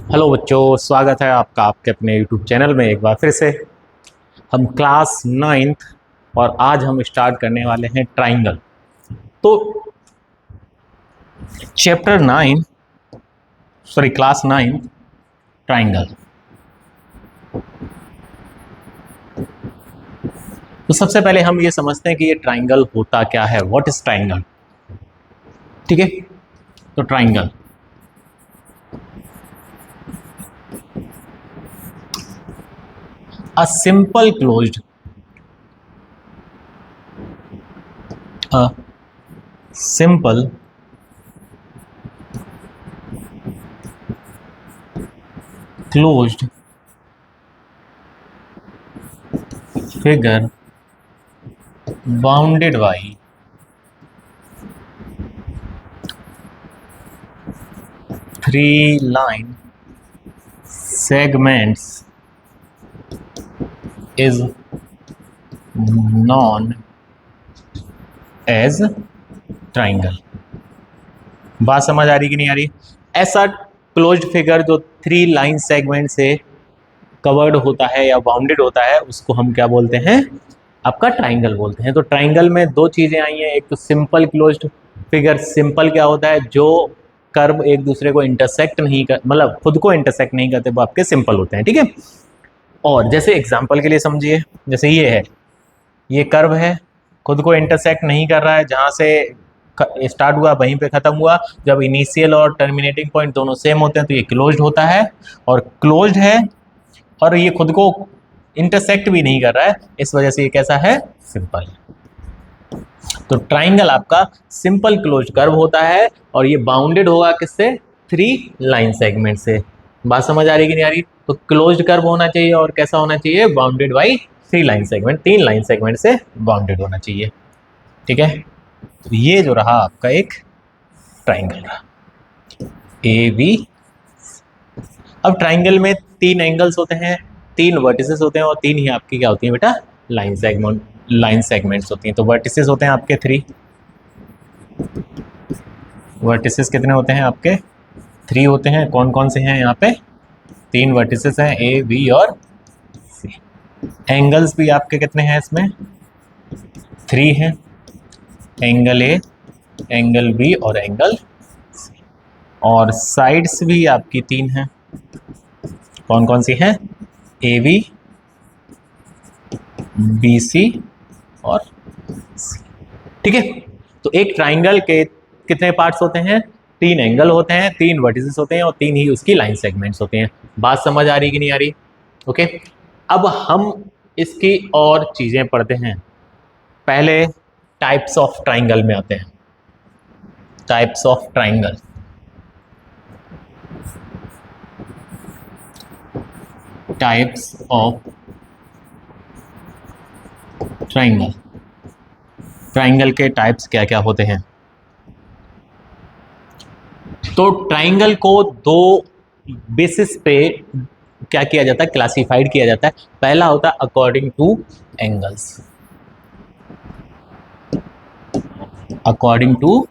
Hello बच्चों, स्वागत है आपका आपके अपने यूट्यूब चैनल में एक बार फिर से। हम क्लास 9th और आज हम स्टार्ट करने वाले हैं ट्राइंगल। तो चैप्टर 9 सॉरी क्लास 9 ट्राइंगल। तो सबसे पहले हम ये समझते हैं कि ये ट्राइंगल होता क्या है। What is triangle? ठीक है, तो triangle a simple closed a simple closed figure bounded by three line segments is known as triangle। बात समझ आ रही कि नहीं आ रही? ऐसा क्लोज्ड फिगर जो 3 लाइन सेगमेंट से कवर्ड होता है या बाउंडेड होता है उसको हम क्या बोलते हैं? आपका ट्राइंगल बोलते हैं। तो ट्राइंगल में दो चीजें आई हैं, एक तो सिंपल क्लोज्ड फिगर। सिंपल क्या होता है? जो कर्व एक दूसरे को इंटरसेक्ट नहीं कर, मतलब खुद को इंटरसेक्ट नहीं करते, वो आपके सिंपल होते हैं। ठीक है। और जैसे एग्जांपल के लिए समझिए, जैसे ये है, ये कर्व है, खुद को इंटरसेक्ट नहीं कर रहा है, जहां से स्टार्ट हुआ वहीं पे खत्म हुआ। जब इनिशियल और टर्मिनेटिंग पॉइंट दोनों सेम होते हैं तो ये क्लोज्ड होता है। और क्लोज्ड है और ये खुद को इंटरसेक्ट भी नहीं कर रहा है, इस वजह से ये कैसा है? सिंपल। तो ट्राइंगल आपका सिंपल क्लोज्ड कर्व होता है और ये बाउंडेड होगा किससे? 3 लाइन सेगमेंट से। बात समझ आ रही कि नहीं आ रही? तो क्लोज्ड कर्व होना चाहिए और कैसा होना चाहिए? Bounded by 3 line segment, 3 line segment से बाउंडेड होना चाहिए। ठीक है। तो ये जो रहा आपका एक ट्राइंगल रहा ए बी। अब ट्राइंगल में 3 एंगल्स होते हैं, 3 वर्टिसेस होते हैं और 3 ही आपकी क्या होती है बेटा? लाइन सेगमेंट्स होती हैं। तो वर्टिसेस होते हैं आपके 3। वर्टिसेस कितने होते हैं आपके? 3 होते हैं। कौन कौन से हैं यहाँ पे? 3 वर्टिसेस हैं, ए बी और सी। एंगल्स भी आपके कितने हैं इसमें? 3 हैं। एंगल ए, एंगल बी और एंगल सी। और साइड्स भी आपकी 3 हैं। कौन कौन सी हैं? ए बी, बी सी और सी। ठीक है। तो एक ट्राइंगल के कितने पार्ट्स होते हैं? 3 एंगल होते हैं, 3 वर्टिसेस होते हैं और 3 ही उसकी लाइन सेगमेंट्स होते हैं। बात समझ आ रही कि नहीं आ रही? ओके। अब हम इसकी और चीजें पढ़ते हैं। पहले टाइप्स ऑफ ट्राइंगल में आते हैं। Types of triangle. Types of triangle. Triangle के टाइप्स क्या क्या होते हैं? तो ट्राइंगल को 2 बेसिस पे क्या किया जाता है? क्लासिफाइड किया जाता है। पहला होता है according to angles. According to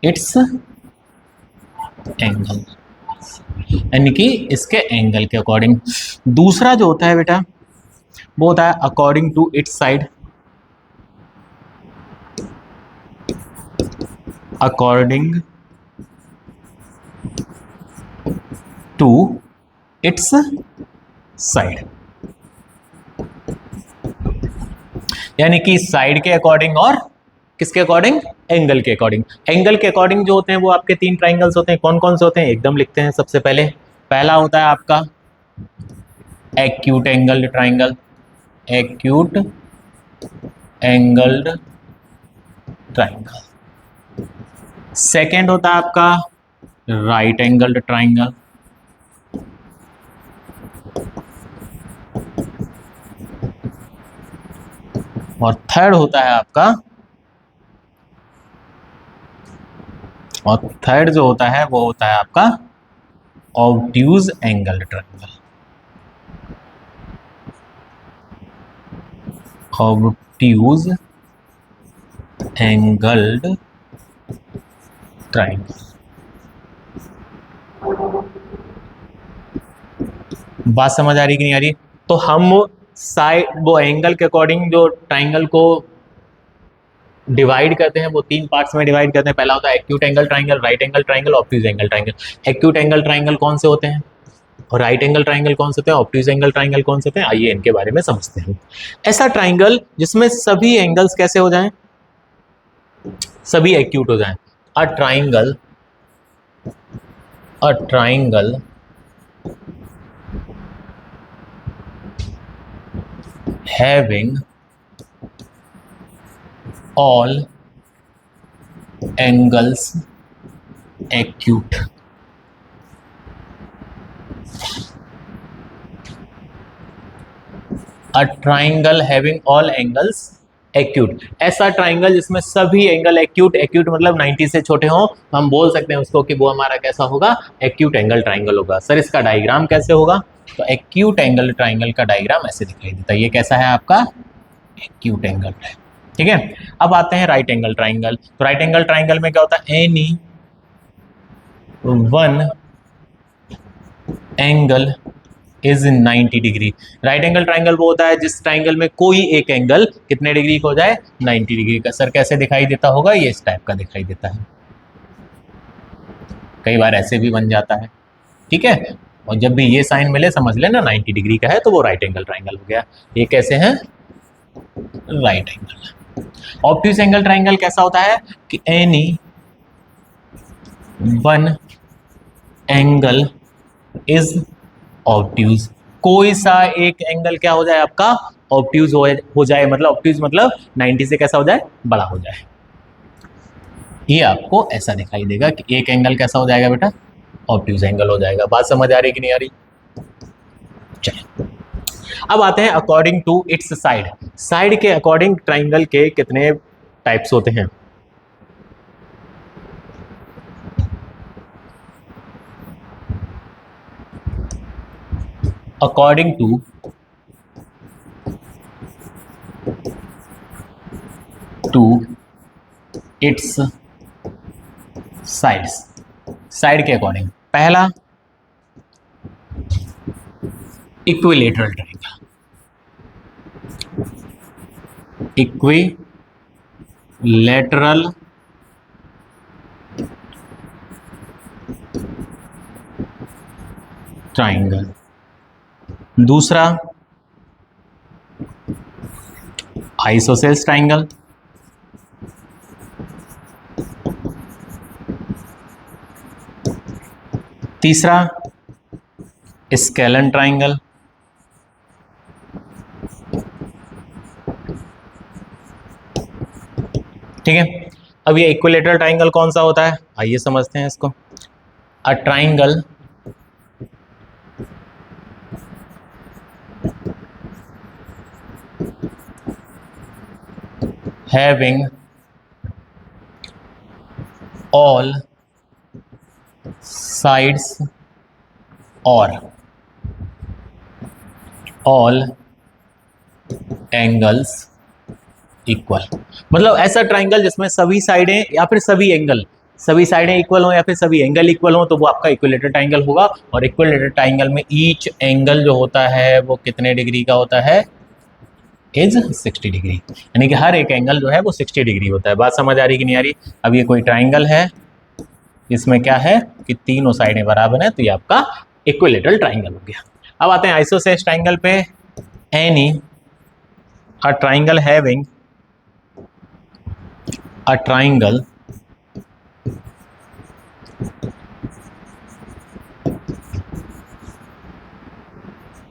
its angle, यानी कि इसके एंगल के अकॉर्डिंग। दूसरा जो होता है बेटा वो होता है according to its side. According to its side, यानी कि साइड के अकॉर्डिंग और किसके अकॉर्डिंग? एंगल के अकॉर्डिंग। एंगल के अकॉर्डिंग जो होते हैं वो आपके 3 ट्राइंगल्स होते हैं। कौन कौन से होते हैं? एकदम लिखते हैं सबसे पहले। पहला होता है आपका acute angled triangle. Acute angled triangle. Second होता है आपका राइट एंगल्ड ट्राइंगल। और थर्ड होता है आपका, और थर्ड जो होता है वो होता है आपका obtuse angle triangle. Obtuse angled triangle. बात समझ आ रही कि नहीं आ रही? तो हम साइड वो एंगल के अकॉर्डिंग जो ट्राइंगल को डिवाइड करते हैं वो तीन पार्ट्स में डिवाइड करते हैं। पहला होता है acute angle triangle, right angle triangle, obtuse angle triangle. Acute angle triangle कौन से होते हैं और राइट एंगल ट्राइंगल कौन से होते हैं, ऑब्ट्यूज एंगल ट्राइंगल कौन से होते हैं, आइए इनके बारे में समझते हैं। ऐसा ट्राइंगल जिसमें सभी एंगल्स कैसे हो जाएं, सभी एक्यूट हो जाएं। A triangle having all angles acute। A triangle having all angles acute, ऐसा ट्राइंगल जिसमें सभी एंगल एक्यूट, एक्यूट मतलब 90 से छोटे हों, हम बोल सकते हैं उसको कि वो हमारा कैसा होगा, एक्यूट एंगल ट्राइंगल होगा। सर इसका डायग्राम कैसे होगा? तो एक्यूट एंगल ट्राइंगल का डायग्राम ऐसे दिखाई देता है। ये कैसा है आपका एक्यूट एंगल ट्राइंगल, ठीक है। अब आते हैं राइट एंगल ट्राइंगल। तो राइट एंगल ट्राइंगल में क्या होता है, any one angle is 90 degree. Right angle triangle वो होता है जिस ट्राइंगल में कोई एक एंगल कितने डिग्री का हो जाए, 90 डिग्री का। सर कैसे दिखाई देता होगा, ये इस टाइप का दिखाई देता है, कई बार ऐसे भी बन जाता है, ठीक है। और जब भी ये साइन मिले समझ लेना 90 डिग्री का है तो वो राइट एंगल ट्राइंगल हो गया। ये कैसे है, right angle. Obtuse angle triangle कैसा होता है कि any one angle is obtuse, कोई सा एक एंगल क्या हो जाए आपका, ऑब्ट्यूज हो जाए, मतलब ऑब्ट्यूज मतलब 90 से कैसा हो जाए, बड़ा हो जाए। ये आपको ऐसा दिखाई देगा कि एक एंगल कैसा हो जाएगा बेटा, ऑब्ट्यूज एंगल हो जाएगा। बात समझ आ रही कि नहीं आ रही? चलिए अब आते हैं according to its side. Side के अकॉर्डिंग ट्राइंगल के कितने टाइप्स होते हैं? According to its sides, side के अकॉर्डिंग। पहला इक्विलेटरल ट्राइंगल, इक्विलेटरल ट्राइंगल। दूसरा आइसोसेल्स ट्राइंगल। तीसरा स्केलन ट्राइंगल। ठीक है, अब ये इक्विलेटरल ट्राइंगल कौन सा होता है, आइए समझते हैं इसको। A triangle having all sides or all angles equal, मतलब ऐसा ट्राइंगल जिसमें सभी साइडें या फिर सभी एंगल, सभी साइडें इक्वल हो या फिर सभी एंगल इक्वल हो, तो वो आपका इक्विलेटरल ट्राइंगल होगा। और इक्विलेटरल ट्राइंगल में ईच एंगल जो होता है वो कितने डिग्री का होता है, इज 60 डिग्री, यानी कि हर एक एंगल जो है वो 60 डिग्री होता है। बात समझ आ रही कि नहीं आ रही? अब ये कोई ट्राइंगल है, इसमें क्या है कि तीनों साइडें बराबर हैं, तो ये आपका इक्विलेटरल ट्राइंगल हो गया। अब आते हैं आइसोसेलेस ट्राइंगल पे। Any a triangle having a triangle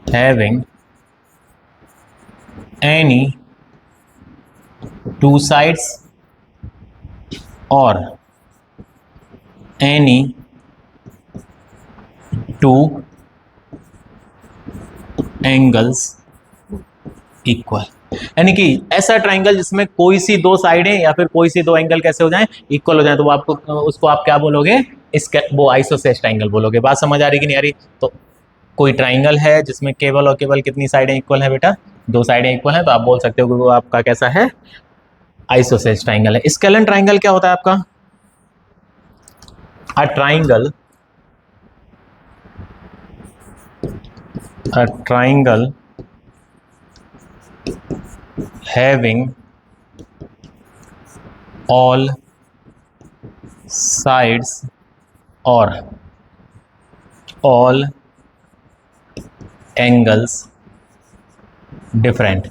having any two sides or any two angles equal, यानी कि ऐसा ट्राइंगल जिसमें कोई सी दो साइडें या फिर कोई सी दो एंगल कैसे हो जाएं, इक्वल हो जाएं, तो वो आपको उसको आप क्या बोलोगे, इसका वो आइसोसेलेस ट्राइंगल बोलोगे। बात समझ आ रही कि नहीं आ रही? तो कोई ट्राइंगल है जिसमें केवल और केवल कितनी साइडें इक्वल है बेटा, दो साइडें इक्वल हैं, तो आप बोल सकते हो कि वो आपका कैसा है, आइसोसेल्स ट्राइंगल है। स्केलन ट्राइंगल क्या होता है आपका? A triangle having all sides or all angles different।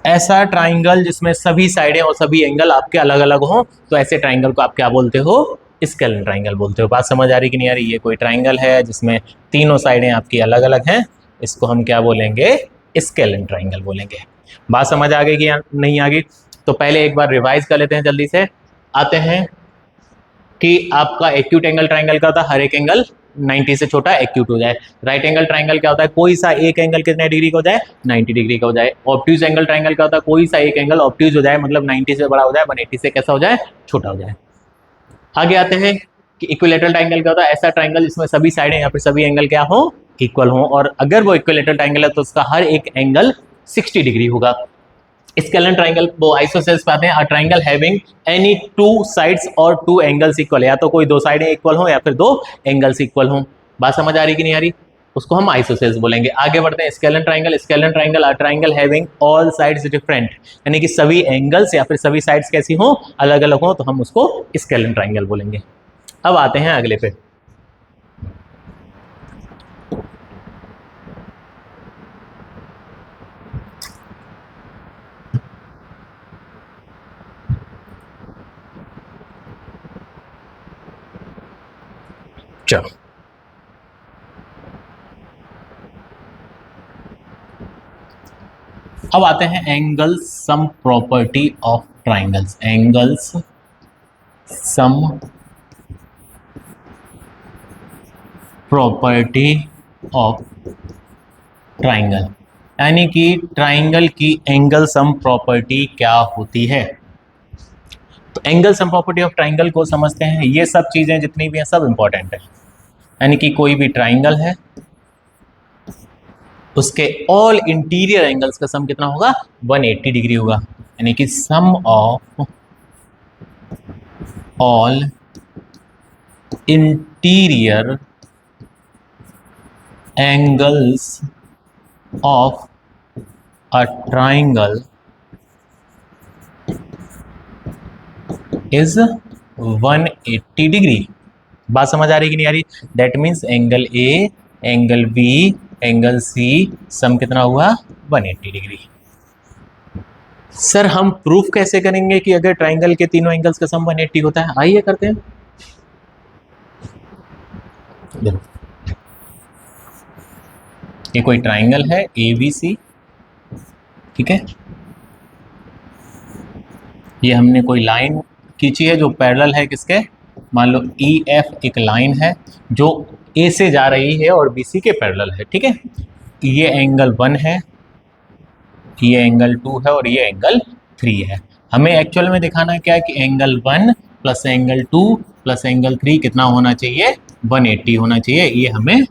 ऐसा ट्राइंगल जिसमें सभी साइडें और सभी एंगल आपके अलग अलग हों, तो ऐसे ट्राइंगल को आप क्या बोलते हो? स्केलन ट्राइंगल बोलते हो। बात समझ आ रही कि नहीं आ रही? ये कोई ट्राइंगल है जिसमें तीनों साइडें आपकी अलग अलग हैं, इसको हम क्या बोलेंगे? स्केलन ट्राइंगल बोलेंगे। बात समझ आ गई कि नहीं आ गई? तो पहले एक बार रिवाइज कर लेते हैं जल्दी से। आते हैं कि आपका एक्यूट एंगल ट्राइंगल का होता है हर एक एंगल 90 से छोटा एक्यूट हो जाए। राइट एंगल ट्राइंगल क्या होता है? कोई सा एक एंगल कितने डिग्री का हो जाए? 90 डिग्री का हो जाए। ऑब्ट्यूज एंगल ट्राइंगल क्या होता है? कोई सा एक एंगल ऑब्ट्यूज हो जाए, मतलब 90 से बड़ा हो जाए, 180 से कैसा हो जाए? छोटा हो जाए। आगे आते हैं कि इक्विलेटरल ट्राइंगल क्या होता है? ऐसा ट्राइंगल जिसमें सभी साइडें या फिर सभी एंगल क्या हो? इक्वल हो, और अगर वो इक्विलेटरल ट्राइंगल है तो उसका हर एक एंगल 60 डिग्री होगा। स्केलन ट्राइंगल वो आइसोसेल्स पे आते हैं। A triangle having any two sides और टू एंगल्स इक्वल, या तो कोई दो साइडें इक्वल हो या फिर दो एंगल्स इक्वल हो। बात समझ आ रही कि नहीं आ रही? उसको हम आइसोसेल्स बोलेंगे। आगे बढ़ते हैं। Scalene triangle a triangle having all sides different, यानी कि सभी एंगल्स या फिर सभी साइड्स कैसी हो? अलग अलग हो, तो हम उसको स्केलन ट्राइंगल बोलेंगे। अब आते हैं अगले पे। चलो अब आते हैं angle sum property of triangles. Angles sum property of triangle, यानी कि ट्राइंगल की एंगल सम प्रॉपर्टी क्या होती है? तो angle sum property of triangle को समझते हैं। ये सब चीजें जितनी भी हैं सब इंपॉर्टेंट है। यानी कि कोई भी ट्राइंगल है, उसके ऑल इंटीरियर एंगल्स का सम कितना होगा? 180 डिग्री होगा। यानी कि sum of all interior angles of a triangle is 180 degree. बात समझ आ रही कि नहीं आ रही? That means angle A, angle B, angle C, sum कितना हुआ? 180 डिग्री। सर हम प्रूफ कैसे करेंगे कि अगर ट्राइंगल के तीनों एंगल्स का सम 180 होता है? आइए करते हैं। देखो ये कोई ट्राइंगल है ए बी सी, ठीक है। ये हमने कोई लाइन खींची है जो पैरेलल है किसके? मान लो ई एफ एक लाइन है जो ए से जा रही है और बी सी के पैरेलल है, ठीक है। ये एंगल 1 है, ये एंगल 2 है और ये एंगल 3 है। हमें एक्चुअल में दिखाना क्या है कि angle 1 plus angle 2 plus angle 3 कितना होना चाहिए? 180 होना चाहिए। ये हमें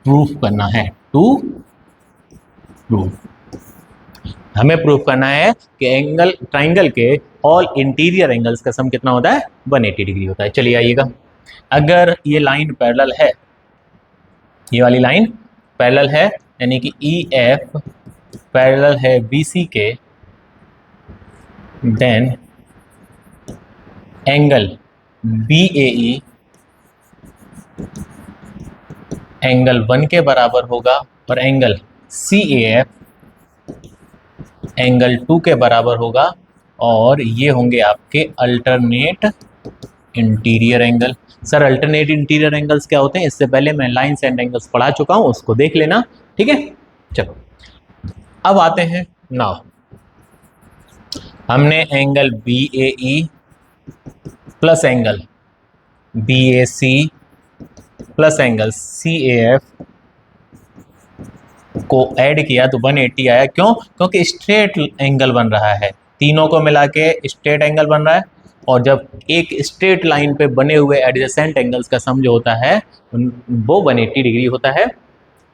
प्रूफ करना है। टू प्रूफ हमें प्रूफ करना है कि एंगल ट्राइंगल के ऑल इंटीरियर एंगल्स का सम कितना होता है? 180 डिग्री होता है। चलिए आइएगा। अगर ये लाइन पैरेलल है, ये वाली लाइन पैरेलल है, यानी कि ई एफ पैरेलल है बी सी के, then angle B A E angle 1 के बराबर होगा और angle C A F angle 2 के बराबर होगा, और ये होंगे आपके alternate interior angle. Sir alternate interior angles क्या होते हैं? इससे पहले मैं लाइन्स एंड एंगल्स पढ़ा चुका हूं, उसको देख लेना, ठीक है। चलो अब आते हैं। नाउ हमने angle B A E plus angle B A C plus angle C A F को ऐड किया तो 180 आया। क्यों? क्योंकि स्ट्रेट एंगल बन रहा है, तीनों को मिला के स्ट्रेट एंगल बन रहा है, और जब एक स्ट्रेट लाइन पे बने हुए एडजेसेंट एंगल्स का सम जो होता है वो 180 डिग्री होता है।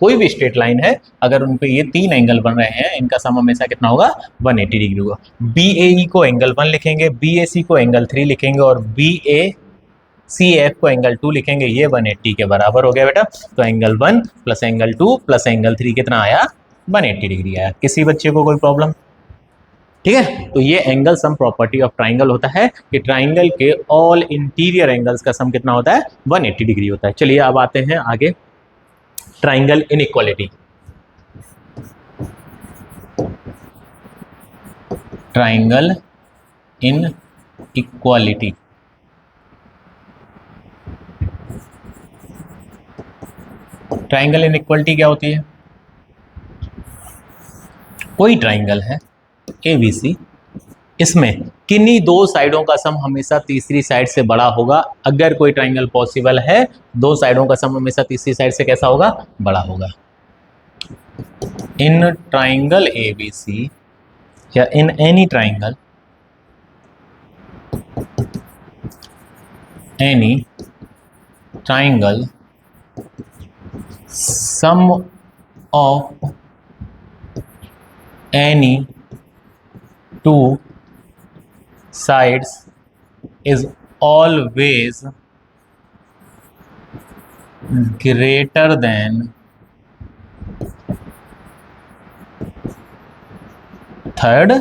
कोई भी स्ट्रेट लाइन है, अगर उन पे ये 3 एंगल बन रहे हैं, इनका सम हमेशा कितना होगा, 180 डिग्री होगा। BAE को एंगल 1 लिखेंगे, BAC को एंगल 3 लिखेंगे और BACF को एंगल 2 लिखेंगे। ये 180 के बराबर हो गया बेटा। तो angle 1 plus angle 2 plus angle 3 कितना आया, 180 डिग्री आया। किसी बच्चे को कोई प्रॉब्लम? ठीक है, तो ये angle sum property of triangle होता है कि ट्राइंगल के ऑल इंटीरियर एंगल्स का सम कितना होता है, 180 डिग्री होता है। चलिए अब आते हैं आगे, triangle inequality. Triangle inequality, triangle inequality क्या होती है? कोई ट्राइंगल है ABC, इसमें किन्हीं 2 साइडों का सम हमेशा तीसरी साइड से बड़ा होगा। अगर कोई ट्राइंगल पॉसिबल है, 2 साइडों का सम हमेशा तीसरी साइड से कैसा होगा, बड़ा होगा। इन ट्राइंगल ABC या in any triangle, sum of any 2 sides is always greater than third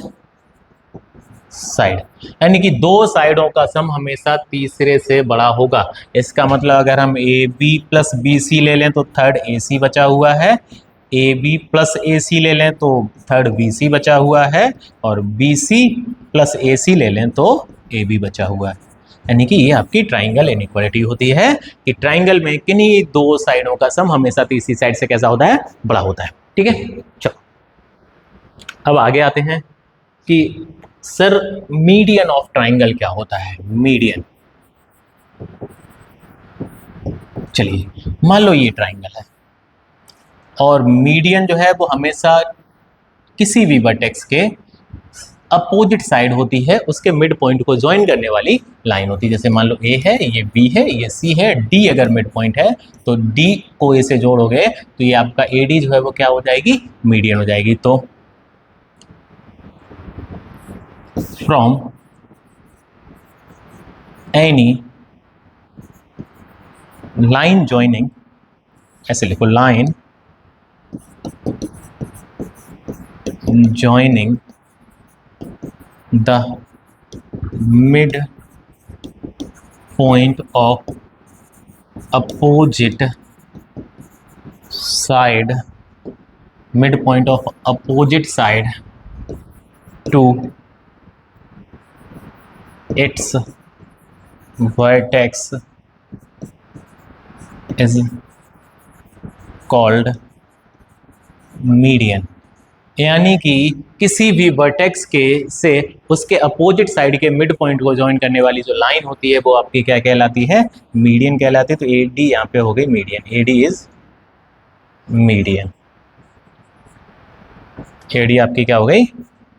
side. यानी कि 2 साइडों का सम हमेशा तीसरे से बड़ा होगा। इसका मतलब अगर हम AB प्लस BC ले लें तो थर्ड AC बचा हुआ है, AB प्लस AC ले लें तो थर्ड BC बचा हुआ है, और BC प्लस AC ले लें तो AB बचा हुआ है। यानी कि ये आपकी ट्राइंगल इनइक्वालिटी होती है कि ट्राइंगल में किन्हीं 2 साइडों का सम हमेशा तीसरी साइड से कैसा होता है, बड़ा होता है। ठीक है, चलो अब आगे आते हैं कि सर मीडियन ऑफ ट्राइंगल क्या होता है। मीडियन, चलिए मान लो ये ट्राइंगल है और मीडियन जो है वो हमेशा किसी भी वर्टेक्स के अपोजिट साइड होती है, उसके मिड पॉइंट को ज्वाइन करने वाली लाइन होती है। जैसे मान लो A है, ये B है, ये C है, D अगर मिड पॉइंट है तो D को A से जोड़ोगे तो ये आपका AD जो है वो क्या हो जाएगी, मीडियन हो जाएगी। तो फ्रॉम एनी लाइन ज्वाइनिंग, ऐसे लिखो, line joining the mid point of opposite side, mid point of opposite side to its vertex is called median। यानी कि किसी भी वर्टेक्स के से उसके अपोजिट साइड के मिड पॉइंट को ज्वाइन करने वाली जो लाइन होती है वो आपकी क्या कहलाती है, मीडियन कहलाती है। तो AD यहाँ पे हो गई median, AD is median, AD आपकी क्या हो गई,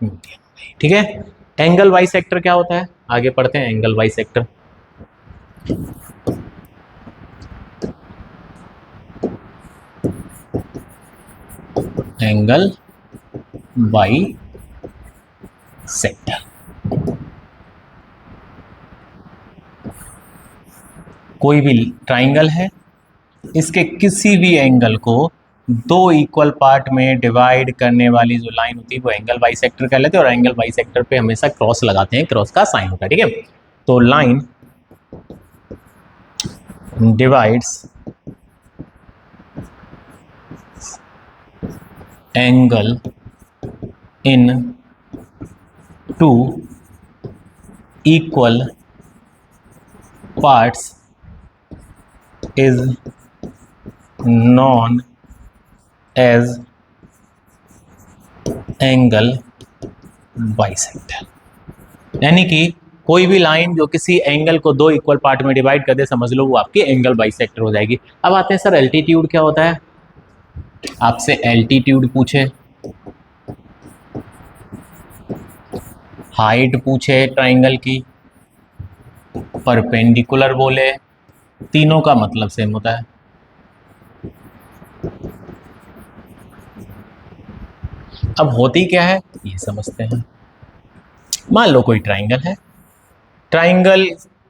मीडियन। ठीक है, एंगल बाइसेक्टर क्या होता है, आगे पढ़ते हैं। एंगल बाइसेक्टर, एंगल बाइसेक्टर कोई भी ट्राइंगल है, इसके किसी भी एंगल को 2 इक्वल पार्ट में डिवाइड करने वाली जो लाइन होती है वो एंगल बाइसेक्टर कहलाती है। और एंगल बाइसेक्टर पे हमेशा क्रॉस लगाते हैं, क्रॉस का साइन होता है। ठीक है, तो line divides angle in 2 equal parts is known as angle bisector. यानी कि कोई भी लाइन जो किसी एंगल को 2 इक्वल पार्ट में डिवाइड कर दे, समझ लो वो आपकी एंगल बाइसेक्टर हो जाएगी। अब आते हैं सर एल्टीट्यूड क्या होता है। आपसे एल्टीट्यूड पूछे, हाइट पूछे ट्राइंगल की, परपेंडिकुलर बोले, तीनों का मतलब सेम होता है। अब होती क्या है ये समझते हैं। मान लो कोई ट्राइंगल है, ट्राइंगल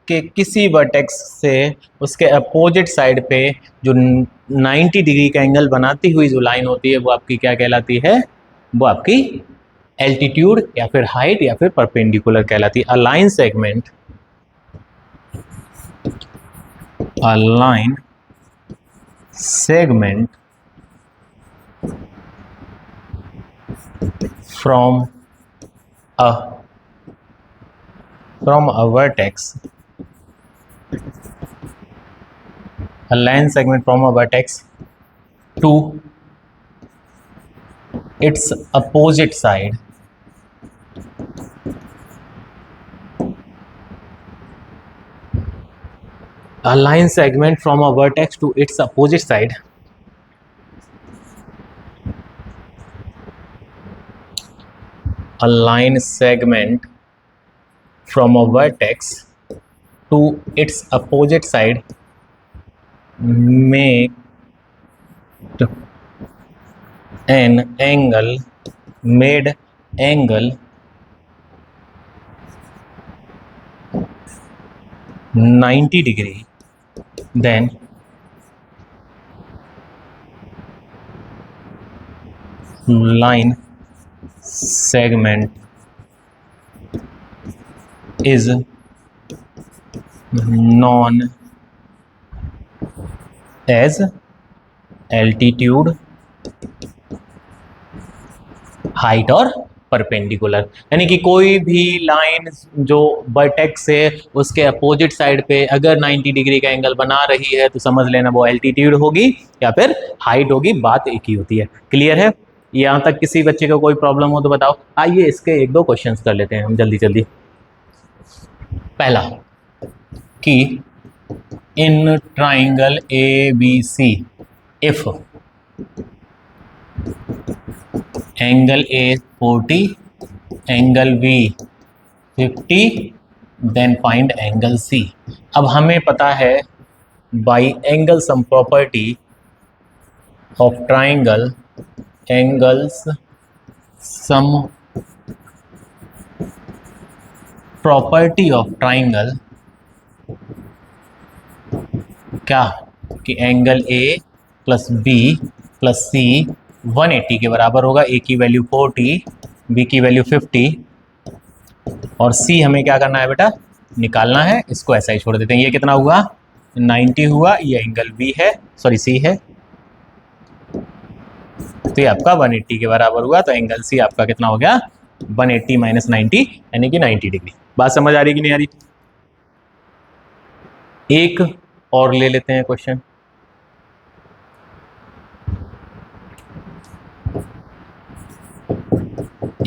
के किसी वर्टेक्स से उसके अपोजिट साइड पे जो 90 डिग्री का एंगल बनाती हुई जो लाइन होती है वो आपकी क्या कहलाती है, वो आपकी एल्टीट्यूड या फिर हाइट या फिर परपेंडिकुलर कहलाती है। A line segment from a vertex, a line segment from a vertex to its opposite side a line segment from a vertex to its opposite side a line segment from a vertex to its opposite side make an angle made angle 90 degree, then line segment is known as altitude, height और perpendicular. यानी कि कोई भी line जो vertex से उसके opposite side पे अगर 90 डिग्री का एंगल बना रही है तो समझ लेना वो एल्टीट्यूड होगी या फिर हाइट होगी, बात एक ही होती है। क्लियर है? यहाँ तक किसी बच्चे को कोई प्रॉब्लम हो तो बताओ। आइए इसके एक दो क्वेश्चंस कर लेते हैं हम जल्दी जल्दी। पहला कि in triangle A B C if angle A 40 angle B 50 then find angle C. अब हमें पता है by angle sum property of triangle, angles sum property of triangle क्या कि angle A plus B plus C 180 के बराबर होगा। ए की वैल्यू 40, बी की वैल्यू 50 और सी हमें क्या करना है बेटा, निकालना है। इसको ऐसा ही छोड़ देते हैं। ये कितना हुआ 90 हुआ, ये एंगल बी है, सॉरी सी है, तो ये आपका 180 के बराबर हुआ। तो एंगल सी आपका कितना हो गया 180 माइनस 90 यानी कि 90 डिग्री। बात समझ आ रही कि नहीं आ रही? एक और ले लेते हैं question.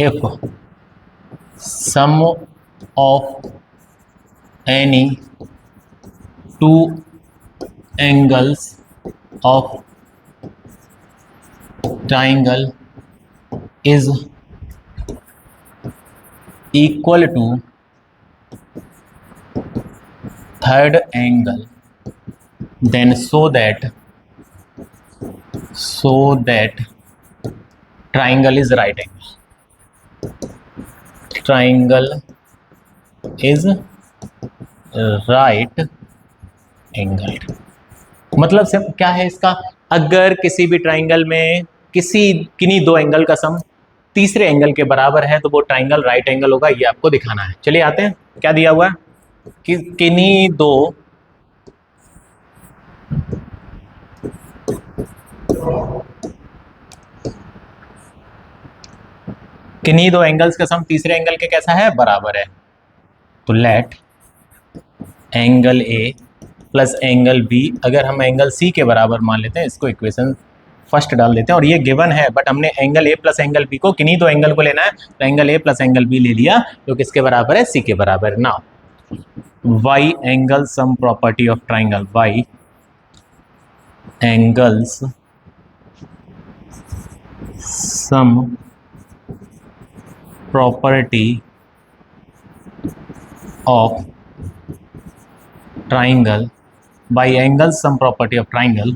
If sum of any two angles of triangle is equal to third angle, then show that triangle is right angle. Triangle is right angle. मतलब से क्या है इसका, अगर किसी भी ट्राइंगल में किन्हीं दो एंगल का सम तीसरे एंगल के बराबर है तो वो ट्राइंगल राइट एंगल होगा। ये आपको दिखाना है। चलिए आते हैं, क्या दिया हुआ है कि किन्हीं दो एंगल्स का सम तीसरे एंगल के कैसा है, बराबर है। तो let angle A plus angle B, अगर हम एंगल सी के बराबर मान लेते हैं, इसको इक्वेशन फर्स्ट डाल देते हैं। और ये गिवन है बट हमने angle A plus angle B को किन्हीं दो एंगल को लेना है, तो angle A plus angle B ले लिया जो किसके बराबर है, सी के बराबर। Now why angle sum property of triangle, why angles sum property of triangle, by angle sum property of triangle,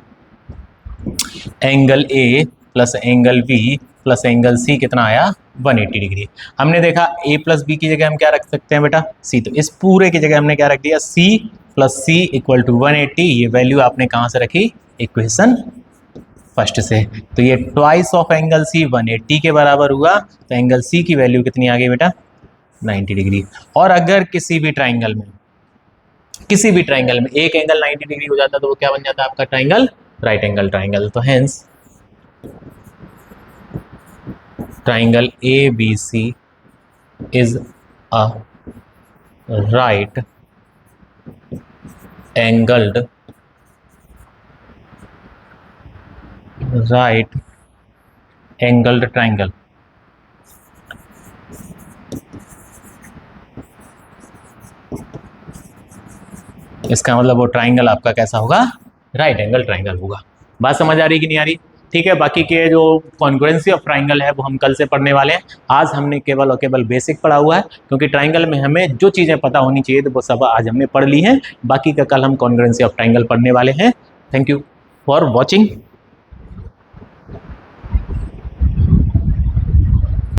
angle A plus angle B plus angle C कितना आया 180 डिग्री। हमने देखा a प्लस बी की जगह हम क्या रख सकते हैं बेटा c, तो इस पूरे की जगह हमने क्या रख दिया c plus C equal to 180। ये वैल्यू आपने कहाँ से रखी इक्वेशन फर्स्ट से, तो ये ट्वाइस ऑफ एंगल सी 180 के बराबर हुआ, तो एंगल सी की वैल्यू कितनी आ गई बेटा 90 डिग्री। और अगर किसी भी ट्राइंगल में एक एंगल 90 डिग्री हो जाता तो वो क्या बन जाता है आपका ट्राइंगल राइट एंगल ट्राइंगल। तो hence triangle ABC is a right angled triangle. इसका मतलब वो ट्राइंगल आपका कैसा होगा राइट एंगल ट्राइंगल होगा। बात समझ आ रही कि नहीं आ रही? ठीक है, बाकी के जो कॉन्ग्रुएंसी ऑफ ट्राइंगल है वो हम कल से पढ़ने वाले हैं। आज हमने केवल और केवल बेसिक पढ़ा हुआ है, क्योंकि ट्राइंगल में हमें जो चीज़ें पता होनी चाहिए तो वो सब आज हमने पढ़ ली हैं। बाकी का कल हम कॉन्ग्रुएंसी ऑफ ट्राइंगल पढ़ने वाले हैं। Thank you for watching.